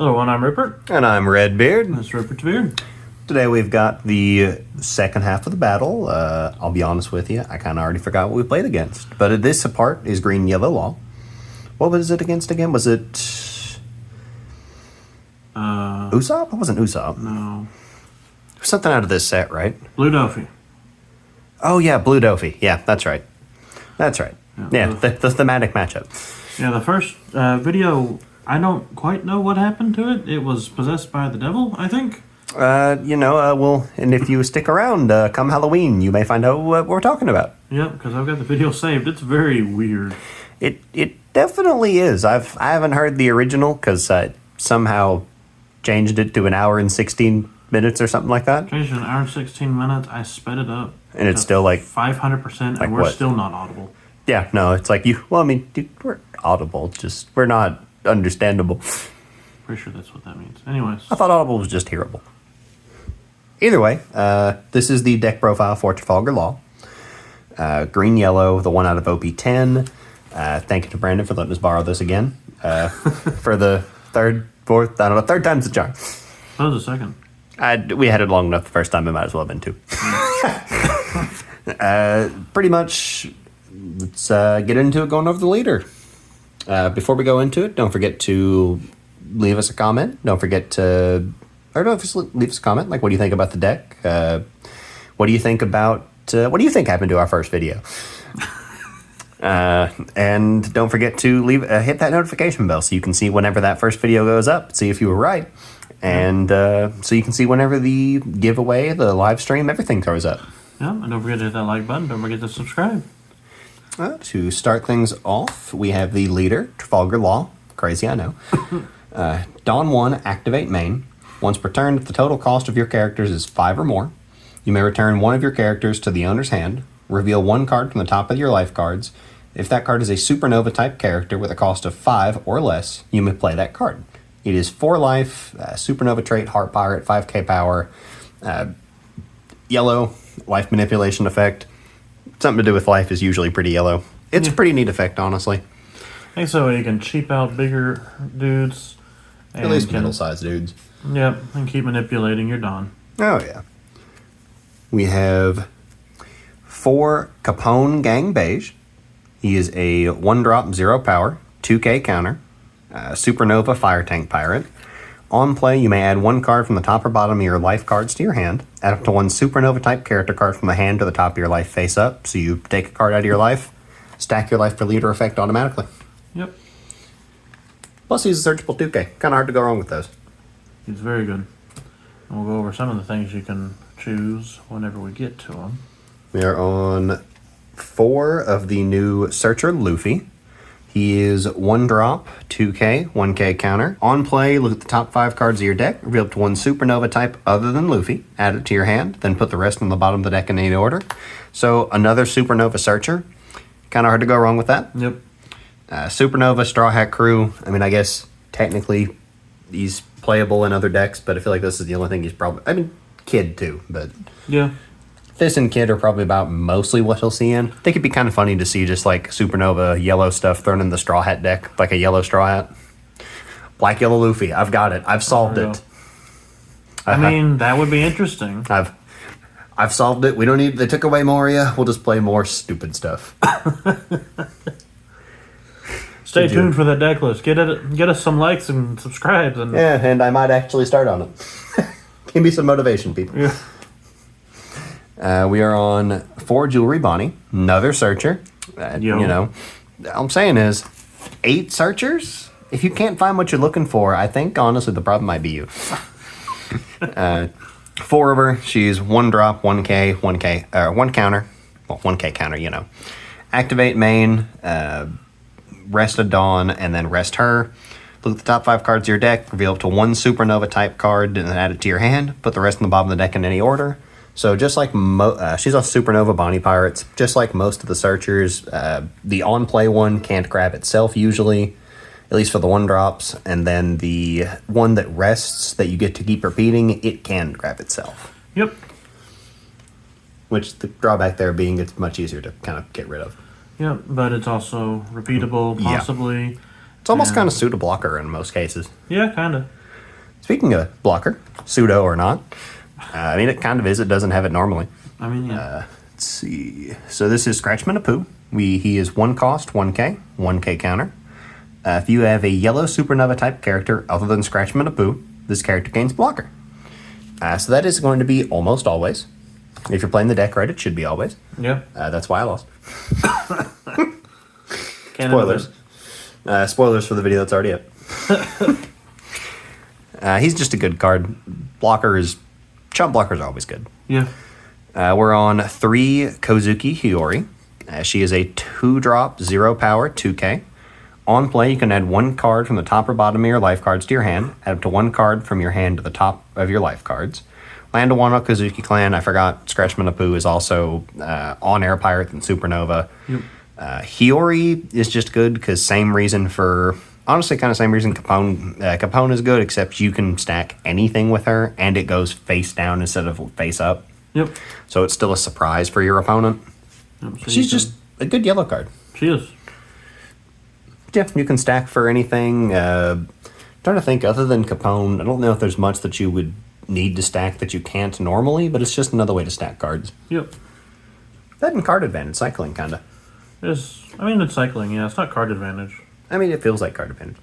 Hello, I'm Rupert. And I'm Redbeard. That's Rupert's Beard. Today we've got the second half of the battle. I'll be honest with you, I kind of already forgot what we played against. But this part is Green Yellow Law. What was it against again? Was it Usopp? It wasn't Usopp. No. Something out of this set, right? Blue Doffy. Oh yeah, Blue Doffy. Yeah, that's right. That's right. Yeah, the thematic matchup. Yeah, the first video, I don't quite know what happened to it. It was possessed by the devil, I think. Well, and if you stick around, come Halloween, you may find out what we're talking about. Yep, because I've got the video saved. It's very weird. It definitely is. I haven't heard the original because I somehow changed it to an hour and 16 minutes or something like that. Changed it an hour and 16 minutes. I sped it up. And it's still like 500%, and we're still not audible. Yeah, no, it's like we're audible, just we're not understandable. Pretty sure that's what that means. Anyways. I thought audible was just hearable. Either way, this is the deck profile for Trafalgar Law. Green, yellow, the one out of OP10. Thank you to Brandon for letting us borrow this again. For the third time's the charm. That was the second. We had it long enough the first time, it might as well have been two. Pretty much, let's get into it going over the leader. Before we go into it, don't forget to leave us a comment. Don't forget to, just leave us a comment. Like, what do you think about the deck? What do you think happened to our first video? And don't forget to hit that notification bell so you can see whenever that first video goes up, see if you were right. And so you can see whenever the giveaway, the live stream, everything throws up. Yeah, and don't forget to hit that like button. Don't forget to subscribe. To start things off, we have the leader, Trafalgar Law. Crazy, I know. Dawn 1, activate main. Once per turn, if the total cost of your characters is 5 or more, you may return one of your characters to the owner's hand. Reveal one card from the top of your life cards. If that card is a supernova type character with a cost of 5 or less, you may play that card. It is 4 life, supernova trait, heart pirate, 5k power, yellow, life manipulation effect. Something to do with life is usually pretty yellow. It's a pretty neat effect, honestly. I think so. You can cheap out bigger dudes. At least middle-sized dudes. Yep, and keep manipulating your Dawn. Oh, yeah. We have 4 Capone Gang Beige. He is a 1-drop, 0 power, 2k counter, supernova fire tank pirate. On play, you may add 1 card from the top or bottom of your life cards to your hand. Add up to 1 supernova type character card from the hand to the top of your life face up. So you take a card out of your life, stack your life for leader effect automatically. Yep. Plus he's a searchable 2k. Kind of hard to go wrong with those. He's very good. And we'll go over some of the things you can choose whenever we get to them. We are on 4 of the new Searcher Luffy. He is 1-drop, 2k, 1k counter. On play, look at the top 5 cards of your deck. Reveal up to 1 supernova type other than Luffy. Add it to your hand. Then put the rest on the bottom of the deck in any order. So another supernova searcher. Kind of hard to go wrong with that. Yep. Supernova, Straw Hat Crew. I mean, I guess technically he's playable in other decks, but I feel like this is the only thing he's probably... I mean, Kid too, but... Yeah. This and Kid are probably about mostly what he'll see in. I think it'd be kind of funny to see just like supernova yellow stuff thrown in the Straw Hat deck, like a yellow Straw Hat. Black Yellow Luffy. I've got it. I've solved it. I mean, that would be interesting. I've solved it. We don't need. They took away Moria. We'll just play more stupid stuff. Stay tuned for that deck list. Get us some likes and subscribes. And I might actually start on it. Give me some motivation, people. Yeah. We are on 4 Jewelry Bonnie, another searcher. I'm saying is 8 searchers. If you can't find what you're looking for, I think honestly the problem might be you. 4 of her. She's 1-drop, 1k, 1 counter. Well, 1k counter, Activate main, rest a Dawn, and then rest her. Look at the top 5 cards of your deck. Reveal up to 1 supernova type card and then add it to your hand. Put the rest in the bottom of the deck in any order. So just like she's a supernova Bonnie Pirates, just like most of the searchers, the on-play one can't grab itself usually, at least for the 1-drops, and then the one that rests that you get to keep repeating, it can grab itself. Yep. Which the drawback there being it's much easier to kind of get rid of. Yep, but it's also repeatable, possibly. It's almost kind of suit a blocker in most cases. Yeah, kind of. Speaking of blocker, pseudo or not, I mean, it kind of is. It doesn't have it normally. I mean, yeah. Let's see. So this is Scratchman Apu. He is 1 cost, 1k, 1k counter. If you have a yellow supernova type character other than Scratchman Apu, this character gains blocker. So that is going to be almost always. If you're playing the deck right, it should be always. Yep. That's why I lost. Spoilers. Spoilers for the video that's already up. He's just a good card. Chump blockers are always good. Yeah. We're on 3 Kozuki Hiyori. She is a 2-drop, 0 power, 2k. On play, you can add 1 card from the top or bottom of your life cards to your hand. Add up to 1 card from your hand to the top of your life cards. Land a 1 Kozuki Clan. I forgot Scratchman Apu is also on Air Pirate and Supernova. Yep. Hiyori is just good because same reason for... Honestly, kind of same reason Capone. Capone is good, except you can stack anything with her, and it goes face down instead of face up. Yep. So it's still a surprise for your opponent. Yep, so She's just a good yellow card. She is. Yeah, you can stack for anything. Trying to think, other than Capone, I don't know if there's much that you would need to stack that you can't normally, but it's just another way to stack cards. Yep. That and card advantage, cycling, kind of. It's cycling, yeah. It's not card advantage. I mean, it feels like card advantage.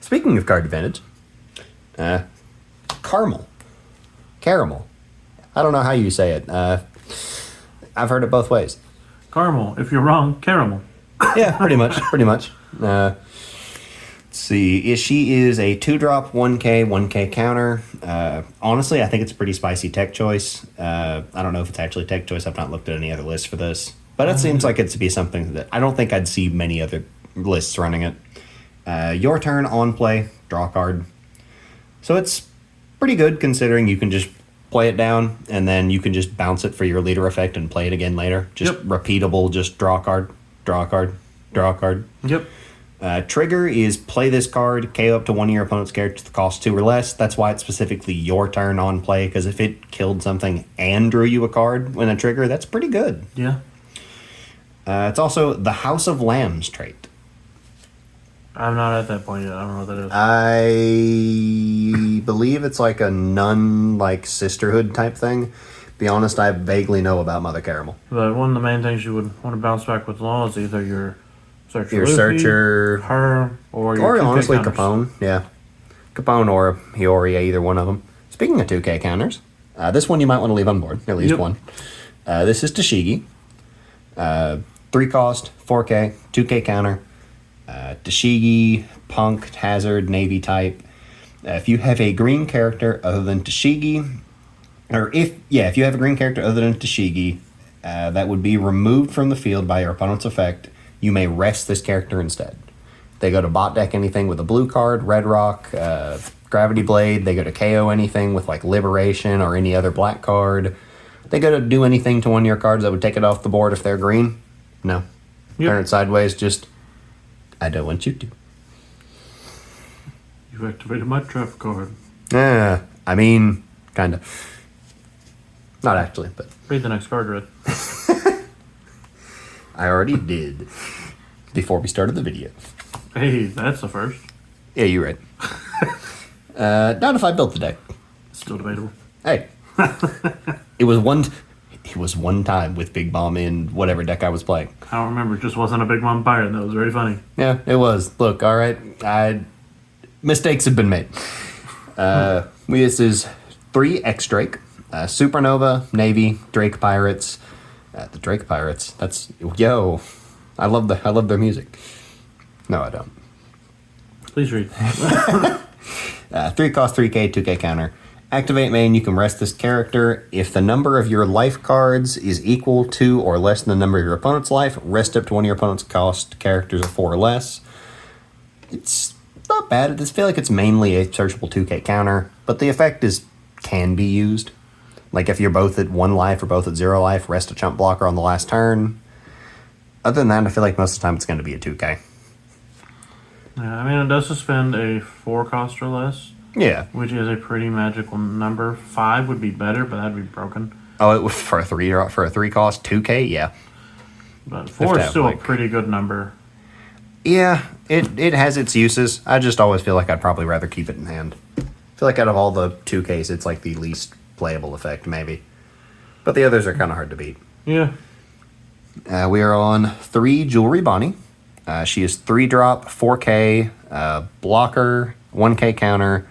Speaking of card advantage, Caramel. I don't know how you say it. I've heard it both ways. Caramel. If you're wrong, caramel. Yeah, pretty much. Let's see. She is a 2-drop, 1k counter. Honestly, I think it's a pretty spicy tech choice. I don't know if it's actually tech choice. I've not looked at any other lists for this. But it seems like it to be something that I don't think I'd see many other lists running it. Your turn, on play, draw a card. So it's pretty good considering you can just play it down and then you can just bounce it for your leader effect and play it again later. Just repeatable, just draw a card, draw a card, draw a card. Yep. Trigger is play this card, KO up to one of your opponent's characters that costs 2 or less. That's why it's specifically your turn on play, because if it killed something and drew you a card when a trigger, that's pretty good. Yeah. It's also the House of Lambs trait. I'm not at that point yet. I don't know what that is. I believe it's like a nun, like sisterhood type thing. Be honest, I vaguely know about Mother Caramel. But one of the main things you would want to bounce back with Law is either your Searcher, your Luffy, Searcher, her, or your 2K honestly counters. Capone. Yeah, Capone or Hiyori, either one of them. Speaking of 2K counters, this one you might want to leave on board, at least one. This is Tashigi. 3 cost, 4K, 2K counter. Tashigi, Punk, Hazard, Navy type. If you have a green character other than Tashigi, if you have a green character other than Tashigi, that would be removed from the field by your opponent's effect, you may rest this character instead. They go to bot deck anything with a blue card, Red Rock, Gravity Blade. They go to KO anything with like Liberation or any other black card. They go to do anything to one of your cards that would take it off the board if they're green. No. Turn it sideways, just... I don't want you to. You've activated my trap card. I mean, kind of. Not actually, but... Read the next card, Red. I already did. Before we started the video. Hey, that's the first. Yeah, you're right. Not if I built the deck. Still debatable. Hey. It was one time with Big Bomb in whatever deck I was playing. I don't remember. It just wasn't a Big Mom Pirate. That was very funny. Yeah, it was. Look, all right. Mistakes have been made. This is 3 X-Drake. Supernova, Navy, Drake Pirates. The Drake Pirates. That's... Yo. I love their music. No, I don't. Please read. 3 cost, 3K, 2K counter. Activate main, you can rest this character. If the number of your life cards is equal to or less than the number of your opponent's life, rest up to one of your opponent's cost characters of 4 or less. It's not bad. I just feel like it's mainly a searchable 2K counter, but the effect can be used. Like if you're both at 1 life or both at 0 life, rest a chump blocker on the last turn. Other than that, I feel like most of the time it's going to be a 2K. Yeah, I mean, it does suspend a 4 cost or less. Yeah. Which is a pretty magical number. 5 would be better, but that'd be broken. Oh, it was for a 3 cost 2K, yeah. But 4 is still a pretty good number. Yeah, it has its uses. I just always feel like I'd probably rather keep it in hand. I feel like out of all the 2Ks, it's like the least playable effect, maybe. But the others are kind of hard to beat. Yeah. We are on 3 Jewelry Bonnie. She is 3-drop, 4K, blocker, 1K counter.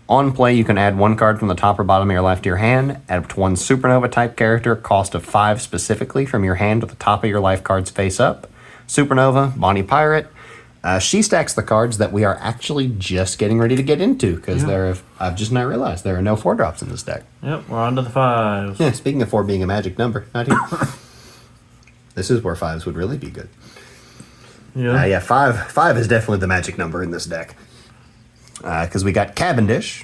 On play, you can add 1 card from the top or bottom of your life to your hand. Add up to 1 Supernova type character, cost of 5 specifically, from your hand with the top of your life cards face up. Supernova, Bonnie Pirate. She stacks the cards that we are actually just getting ready to get into, because I've just not realized there are no 4-drops in this deck. Yep, we're on to the 5s. Yeah, speaking of 4 being a magic number, not here. This is where 5s would really be good. Yeah. Yeah, 5 is definitely the magic number in this deck. Because we got Cavendish.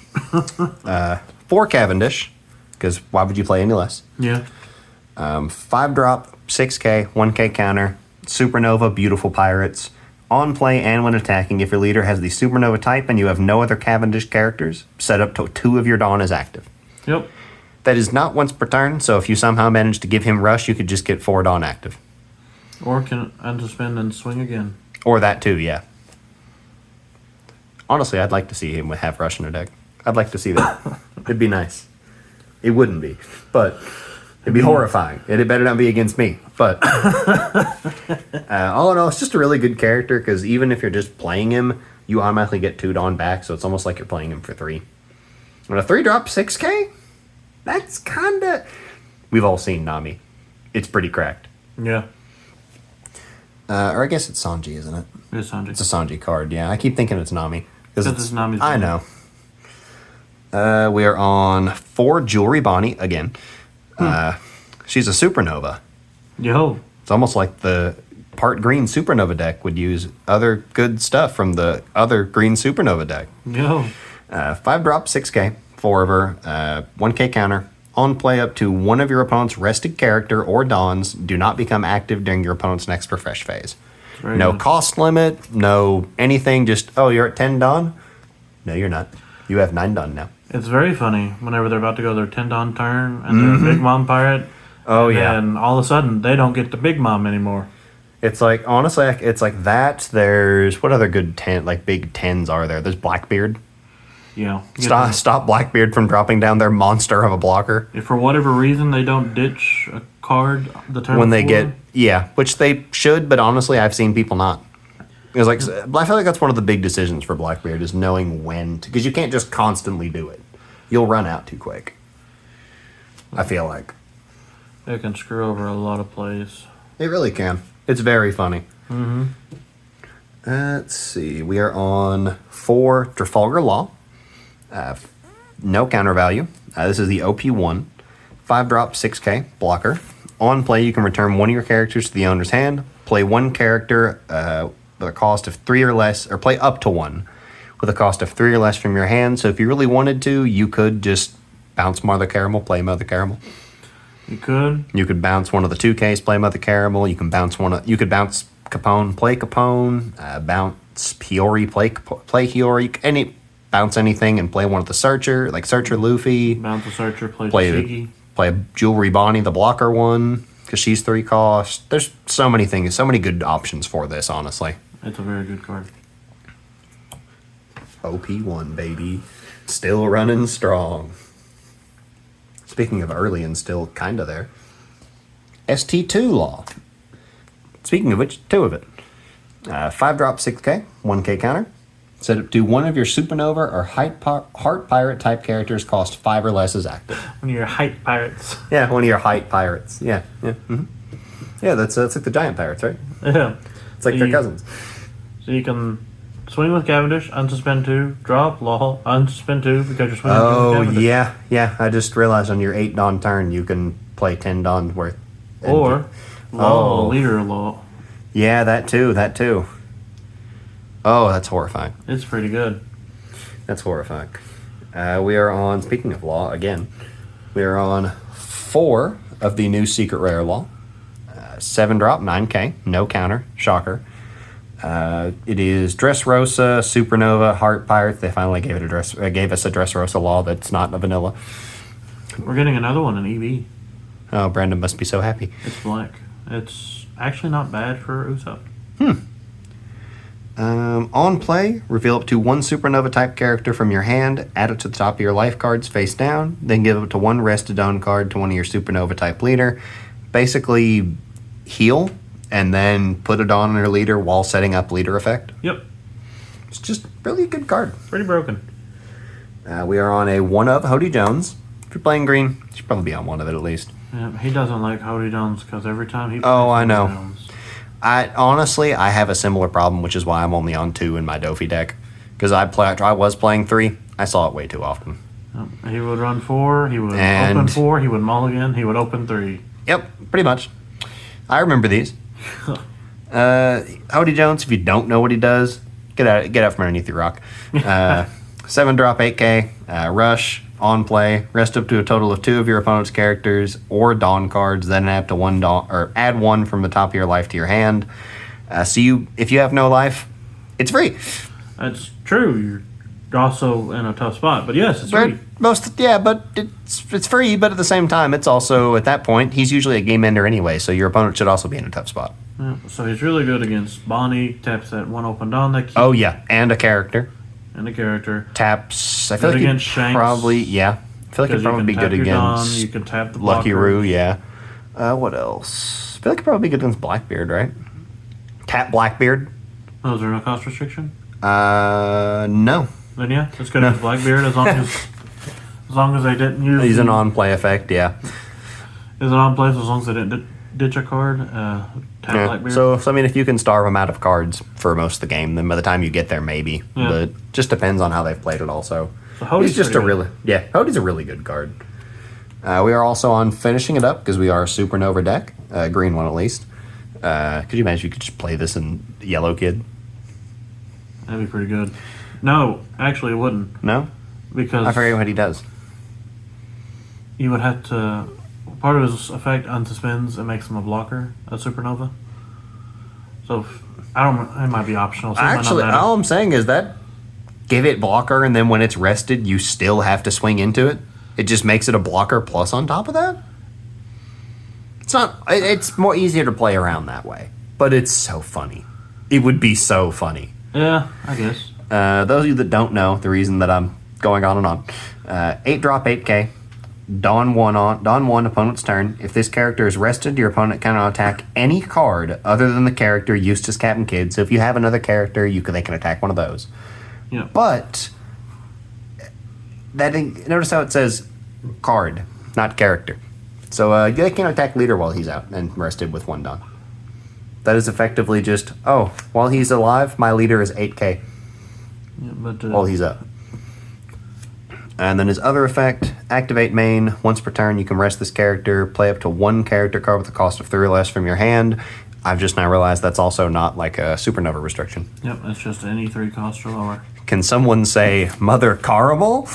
4 Cavendish, because why would you play any less? Yeah. 5-drop, 6K, 1K counter, Supernova, Beautiful Pirates. On play and when attacking, if your leader has the Supernova type and you have no other Cavendish characters, set up to 2 of your Dawn as active. Yep. That is not once per turn, so if you somehow manage to give him Rush, you could just get 4 Dawn active. Or can unsuspend and swing again. Or that too, yeah. Honestly, I'd like to see him have Rush in her deck. I'd like to see that. It'd be nice. It wouldn't be, but it'd be horrifying. It better not be against me. But all in all, it's just a really good character, because even if you're just playing him, you automatically get 2 Dawn back, so it's almost like you're playing him for 3. And a 3-drop 6K? That's kinda... We've all seen Nami. It's pretty cracked. Yeah. Or I guess it's Sanji, isn't it? It's Sanji. It's a Sanji card, yeah. I keep thinking it's Nami. Because it's Nami's I know. We are on 4 Jewelry Bonnie again. She's a Supernova. Yo. It's almost like the part green Supernova deck would use other good stuff from the other green Supernova deck. Yo. 5-drop, 6K, 4 of her, 1K counter. On play, up to 1 of your opponent's rested character or Dawns do not become active during your opponent's next refresh phase. No good. cost limit, no anything, just, oh, you're at 10 Dawn? No, you're not. You have 9 Dawn now. It's very funny whenever they're about to go their 10 Dawn turn and they're a Big Mom Pirate. Oh, yeah. And all of a sudden, they don't get the Big Mom anymore. It's like, honestly, it's like that. There's, what other good big 10s are there? There's Blackbeard. Yeah. Stop Blackbeard from dropping down their monster of a blocker. If for whatever reason they don't ditch a card the turn When they before, get, yeah, which they should, but honestly, I've seen people not. It's like, I feel like that's one of the big decisions for Blackbeard is knowing when to, because you can't just constantly do it. You'll run out too quick. I feel like. it can screw over a lot of plays. It really can. It's very funny. Mm-hmm. Let's see. We are on 4 Trafalgar Law. No counter value. This is the OP10. 5-drop, 6K, blocker. On play, you can return 1 of your characters to the owner's hand. Play 1 character with a cost of 3 or less, or play up to 1 with a cost of 3 or less from your hand. So if you really wanted to, you could just bounce Mother Caramel, play Mother Caramel. You could. You could bounce one of the 2Ks, play Mother Caramel. You can bounce you could bounce Capone, play Capone. Bounce Hiyori, play Hiyori. Bounce anything and play one of the Searcher, like Searcher Luffy. Bounce a Searcher, play Play Shiki. Jewelry Bonnie, the blocker one, because she's 3 cost. There's so many things, so many good options for this, honestly. It's a very good card. OP1, baby. Still running strong. Speaking of early and still kind of there. ST2 Law. Speaking of which, 2 of it. 5-drop, 6K, 1K counter. Set up to 1 of your Supernova or Heart Pirate type characters cost 5 or less as active. One of your height pirates. Yeah, one of your Height Pirates. Yeah. Yeah, that's like the giant pirates, right? Yeah. It's like their cousins. So you can swing with Cavendish, unsuspend 2, drop, Law, unsuspend 2 because you're swinging with Cavendish. Yeah. I just realized on your 8 Dawn turn you can play 10 Dawn worth. Or Law, leader Law. Yeah, that too. Oh, that's horrifying. It's pretty good. That's horrifying. We are on, speaking of Law, again, we are on 4 of the new Secret Rare Law. 7-drop, 9K, no counter, shocker. It is Dressrosa, Supernova, Heart Pirate. They finally gave us a Dressrosa Law that's not a vanilla. We're getting another one in EV. Oh, Brandon must be so happy. It's black. It's actually not bad for Usopp. On play, reveal up to one supernova type character from your hand, add it to the top of your life cards face down, then give up to one rested Dawn card to one of your supernova type leader. Basically, heal and then put a Dawn on your leader while setting up leader effect. Yep. It's just really a good card. Pretty broken. We are on a 1 of Hody Jones. If you're playing green, you should probably be on 1 of it at least. Yeah, he doesn't like Hody Jones because every time he plays I Hody know. Jones, I have a similar problem, which is why I'm only on 2 in my Dofi deck. Because I was playing 3. I saw it way too often. he would run 4, he would And- open 4, he would mulligan, he would open 3. Yep, pretty much. I remember these. Hody Jones, if you don't know what he does, get out from underneath your rock. 7 drop 8k, rush, on play, rest up to a total of 2 of your opponent's characters or Dawn cards, then add to 1 Dawn, or add 1 from the top of your life to your hand. If you have no life, it's free. That's true. You're also in a tough spot, but yes, it's free. But it's free. But at the same time, it's also at that point he's usually a game ender anyway, so your opponent should also be in a tough spot. Yeah, so he's really good against Bonnie. Taps that 1 open Dawn that keeps. Oh yeah, and a character. And a character. Taps. I feel Good like against he'd Shanks. probably I feel like he'd probably be good against You can tap the Lucky blockers. Roo. Yeah. What else? I feel like he'd probably be good against Blackbeard, right? Tap Blackbeard. Oh, is there no cost restriction? No. Then yeah, it's good against Blackbeard as long as they didn't use. He's an on-play effect, yeah. Is it on place as long as they didn't ditch a card? Tap Yeah. Blackbeard. So I mean, if you can starve him out of cards for most of the game, then by the time you get there, maybe. Yeah. But just depends on how they've played it. Also, So Hody's he's just pretty a really Hody's a really good card. We are also on finishing it up because we are a supernova deck, green one at least. Could you imagine if you could just play this in Yellow Kid? That'd be pretty good. No, actually, it wouldn't No, because I forget what he does. you would have to. Part of his effect unsuspends and makes him a blocker, a supernova. So I don't. It might be optional. So it might not Actually, matter. all I'm saying is that give it blocker, and then when it's rested, you still have to swing into it. It just makes it a blocker plus on top of that. It's not. It's more easier to play around that way, but it's so funny. It would be so funny. Yeah, I guess. Those of you that don't know, the reason that I'm going on and on, 8 drop 8k, Dawn 1 opponent's turn. If this character is rested, your opponent cannot attack any card other than the character Eustace Captain Kidd. So if you have another character, they can attack one of those. Yeah. But notice how it says card, not character. So they can't attack leader while he's out and rested with 1 Dawn. That is effectively just, while he's alive, my leader is 8k Yeah, but while he's up. And then his other effect, activate main. Once per turn, you can rest this character, play up to 1 character card with a cost of 3 or less from your hand. I've just now realized that's also not like a supernova restriction. Yep, that's just any 3 cost or lower. Can someone say Mother Caramel?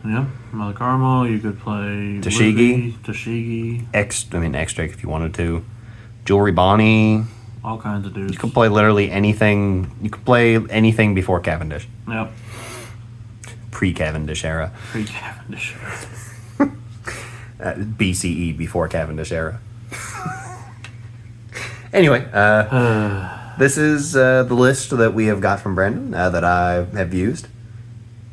Yep, Mother Carmel. You could play Tashigi. Tashigi, Extra if you wanted to. Jewelry Bonnie. all kinds of dudes. You can play literally anything. You can play anything before Cavendish. Yep, Pre-Cavendish era. pre-Cavendish. BCE, before Cavendish era. Anyway, this is the list that we have got from Brandon that I have used.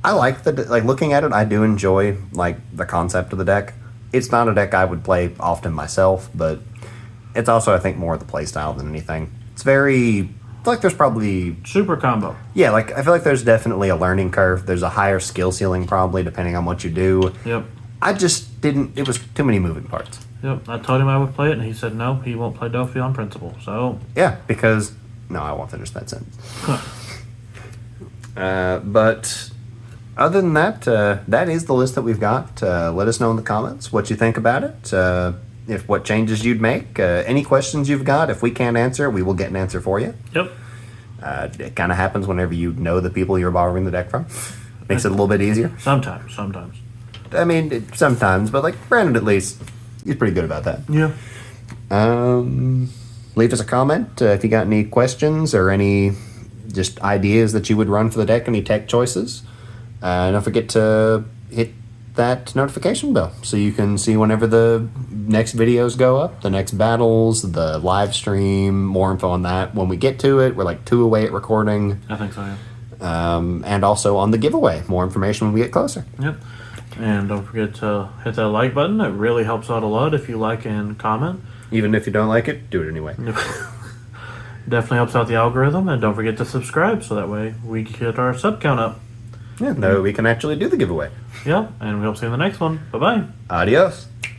I like looking at it. I do enjoy the concept of the deck. It's not a deck I would play often myself, but it's also I think more of the play style than anything. It's very. I feel like there's probably Super combo. yeah. I feel like there's definitely a learning curve. There's a higher skill ceiling probably depending on what you do. Yep. I just didn't. It was too many moving parts. Yep, I told him I would play it, and he said no, he won't play Delphi on principle. So, Yeah, because no, I won't finish that sentence. But other than that, that is the list that we've got. Let us know in the comments what you think about it. If what changes you'd make, any questions you've got. If we can't answer, we will get an answer for you. yep. It kind of happens whenever you know the people you're borrowing the deck from. Makes it a little bit easier. Sometimes. I mean, sometimes, but Brandon at least, he's pretty good about that. Yeah. Leave us a comment if you got any questions or any just ideas that you would run for the deck, any tech choices. Don't forget to hit that notification bell so you can see whenever the next videos go up, the next battles, the live stream, more info on that. When we get to it, we're like 2 away at recording. I think so, yeah. And also on the giveaway, more information when we get closer. Yep. And don't forget to hit that like button. It really helps out a lot if you like and comment. Even if you don't like it, do it anyway. Definitely helps out the algorithm. And don't forget to subscribe so that way we get our sub count up. Yeah, no, we can actually do the giveaway. Yep. And we hope to see you in the next one. Bye-bye. Adios.